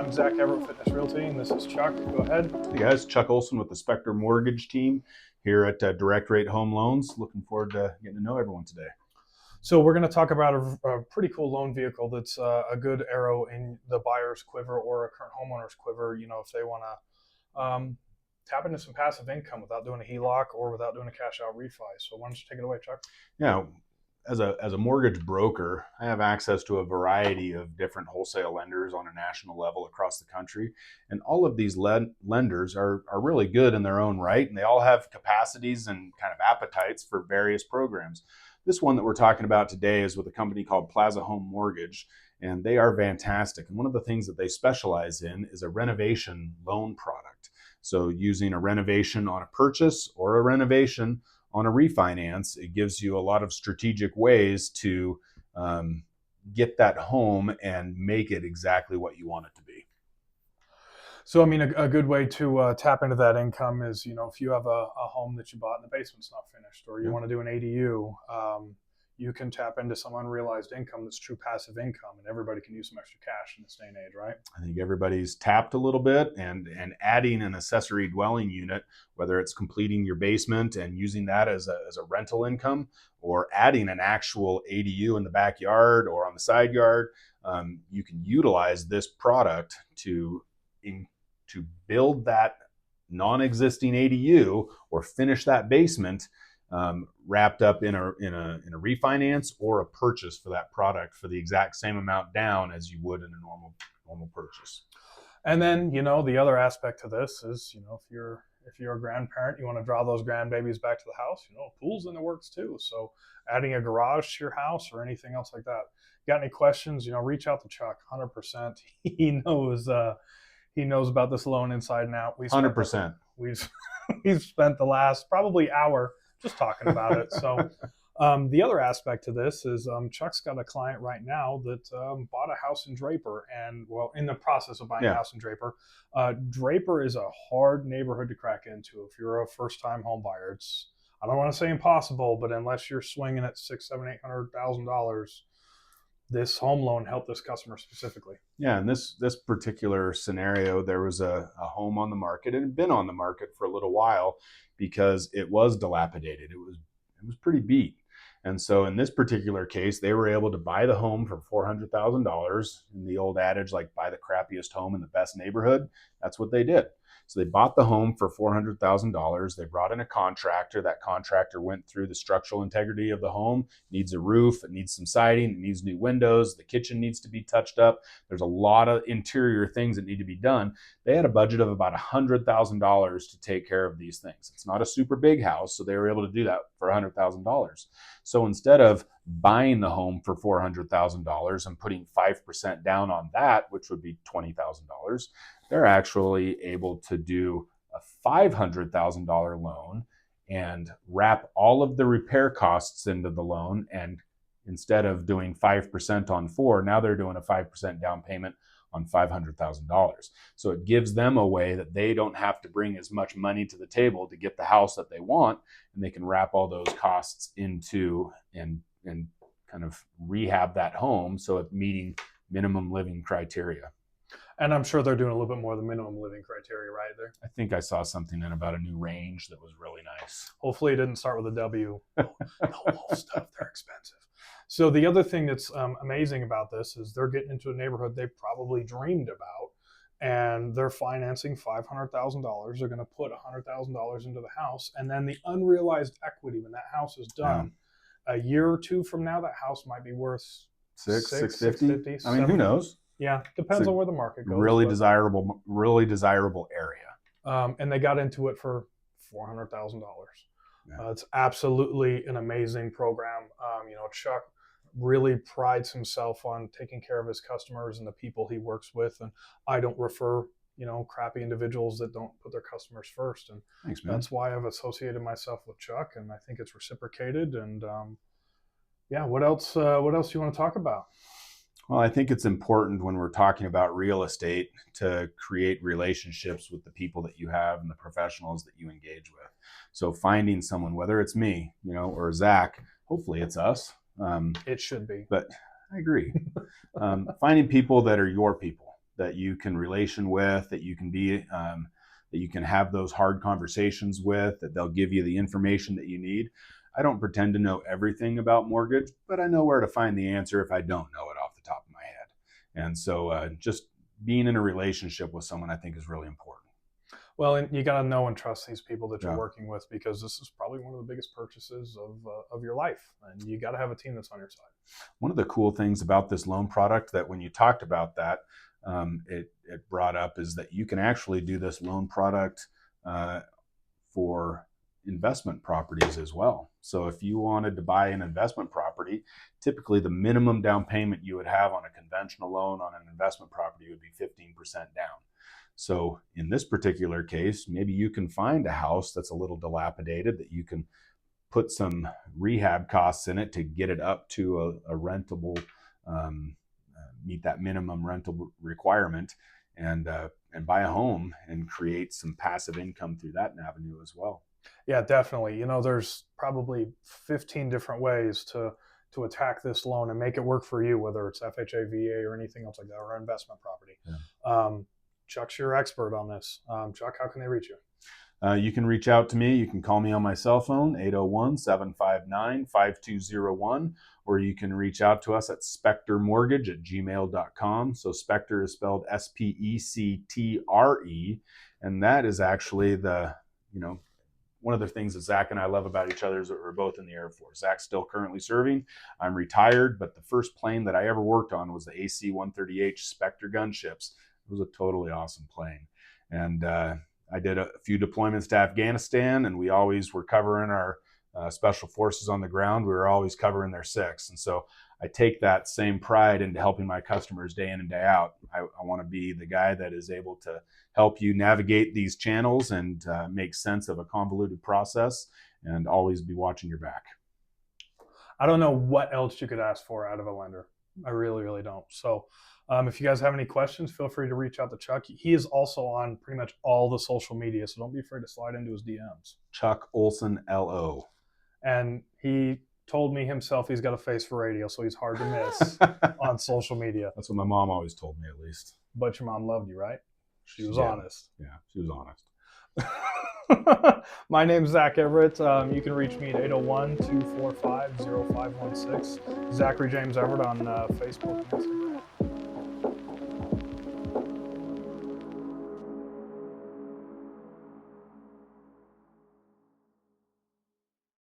I'm Zach Everett, Fitness Realty, and this is Chuck. Go ahead. Hey guys, Chuck Olsen with the Spectre Mortgage team here at Direct Rate Home Loans. Looking forward to getting to know everyone today. So we're going to talk about a pretty cool loan vehicle that's a good arrow in the buyer's quiver or a current homeowner's quiver, if they want to tap into some passive income without doing a HELOC or without doing a cash out refi. So why don't you take it away, Chuck? Yeah, as a mortgage broker, I have access to a variety of different wholesale lenders on a national level across the country. And all of these lenders are really good in their own right, and they all have capacities and kind of appetites for various programs. This one that we're talking about today is with a company called Plaza Home Mortgage, and they are fantastic. And one of the things that they specialize in is a renovation loan product. So using a renovation on a purchase or a renovation on a refinance, it gives you a lot of strategic ways to get that home and make it exactly what you want it to be. So, I mean, a good way to tap into that income is, if you have a home that you bought and the basement's not finished, or you want to do an ADU, you can tap into some unrealized income that's true passive income, and everybody can use some extra cash in this day and age, right? I think everybody's tapped a little bit, and adding an accessory dwelling unit, whether it's completing your basement and using that as a rental income, or adding an actual ADU in the backyard or on the side yard, you can utilize this product to build that non-existing ADU or finish that basement wrapped up in a refinance or a purchase for that product for the exact same amount down as you would in a normal purchase. And then, the other aspect to this is, if you're a grandparent, you want to draw those grandbabies back to the house, pool's in the works too. So adding a garage to your house or anything else like that. Got any questions, reach out to Chuck. 100%. He knows about this loan inside and out. 100%. We've spent the last probably hour just talking about it. So the other aspect to this is Chuck's got a client right now that bought a house in Draper and, in the process of buying a house in Draper. Draper is a hard neighborhood to crack into. If you're a first-time home buyer, it's, I don't want to say impossible, but unless you're swinging at $600,000, $700,000, $800,000, this home loan helped this customer specifically. Yeah, in this particular scenario, there was a home on the market. It had been on the market for a little while because it was dilapidated. It was pretty beat. And so in this particular case, they were able to buy the home for $400,000. In the old adage, like buy the crappiest home in the best neighborhood, that's what they did. So they bought the home for $400,000. They brought in a contractor. That contractor went through the structural integrity of the home. It needs a roof, it needs some siding, it needs new windows, the kitchen needs to be touched up. There's a lot of interior things that need to be done. They had a budget of about $100,000 to take care of these things. It's not a super big house, so they were able to do that for $100,000. So instead of buying the home for $400,000 and putting 5% down on that, which would be $20,000, they're actually able to do a $500,000 loan and wrap all of the repair costs into the loan. And instead of doing 5% on 4, now they're doing a 5% down payment on $500,000. So it gives them a way that they don't have to bring as much money to the table to get the house that they want, and they can wrap all those costs into and kind of rehab that home so it's meeting minimum living criteria. And I'm sure they're doing a little bit more than minimum living criteria, right? There. I think I saw something in about a new range that was really nice. Hopefully it didn't start with a W. The whole stuff, they're expensive. So the other thing that's amazing about this is they're getting into a neighborhood they probably dreamed about, and they're financing $500,000. They're going to put $100,000 into the house, and then the unrealized equity when that house is done, a year or two from now, that house might be worth $650. I mean, who knows? Yeah, depends on where the market goes. Really desirable area. And they got into it for $400,000. Yeah. It's absolutely an amazing program. Chuck really prides himself on taking care of his customers and the people he works with. And I don't refer, crappy individuals that don't put their customers first. And thanks, man. That's why I've associated myself with Chuck, and I think it's reciprocated. And what else do you want to talk about? Well, I think it's important when we're talking about real estate to create relationships with the people that you have and the professionals that you engage with. So finding someone, whether it's me, or Zach, hopefully it's us. It should be. But I agree. Finding people that are your people, that you can relation with, that you can be that you can have those hard conversations with, that they'll give you the information that you need. I don't pretend to know everything about mortgage, but I know where to find the answer if I don't know it off the top of my head. And so just being in a relationship with someone, I think, is really important. Well, and you got to know and trust these people that you're Yeah. working with, because this is probably one of the biggest purchases of your life, and you got to have a team that's on your side. One of the cool things about this loan product that when you talked about that, it brought up is that you can actually do this loan product for investment properties as well. So if you wanted to buy an investment property, typically the minimum down payment you would have on a conventional loan on an investment property would be 15% down. So in this particular case, maybe you can find a house that's a little dilapidated that you can put some rehab costs in it to get it up to a rentable, meet that minimum rental requirement, and buy a home and create some passive income through that avenue as well. Yeah, definitely. There's probably 15 different ways to attack this loan and make it work for you, whether it's FHA, VA, or anything else like that, or investment property. Yeah. Chuck's your expert on this. Chuck, how can they reach you? You can reach out to me. You can call me on my cell phone, 801-759-5201, or you can reach out to us at spectremortgage@gmail.com. So Spectre is spelled Spectre, and that is actually one of the things that Zach and I love about each other is that we're both in the Air Force. Zach's still currently serving. I'm retired, but the first plane that I ever worked on was the AC-130H Spectre gunships. It was a totally awesome plane. And I did a few deployments to Afghanistan, and we always were covering our special forces on the ground. We were always covering their six. And so I take that same pride into helping my customers day in and day out. I want to be the guy that is able to help you navigate these channels and make sense of a convoluted process, and always be watching your back. I don't know what else you could ask for out of a lender. I really, really don't. So if you guys have any questions, feel free to reach out to Chuck. He is also on pretty much all the social media, so don't be afraid to slide into his DMs. Chuck Olsen, LO. And he told me himself he's got a face for radio, so he's hard to miss on social media. That's what my mom always told me, at least. But your mom loved you, right? She was Yeah. honest. Yeah, she was honest. My name's Zach Everett. You can reach me at 801-245-0516. Zachary James Everett on Facebook and Instagram.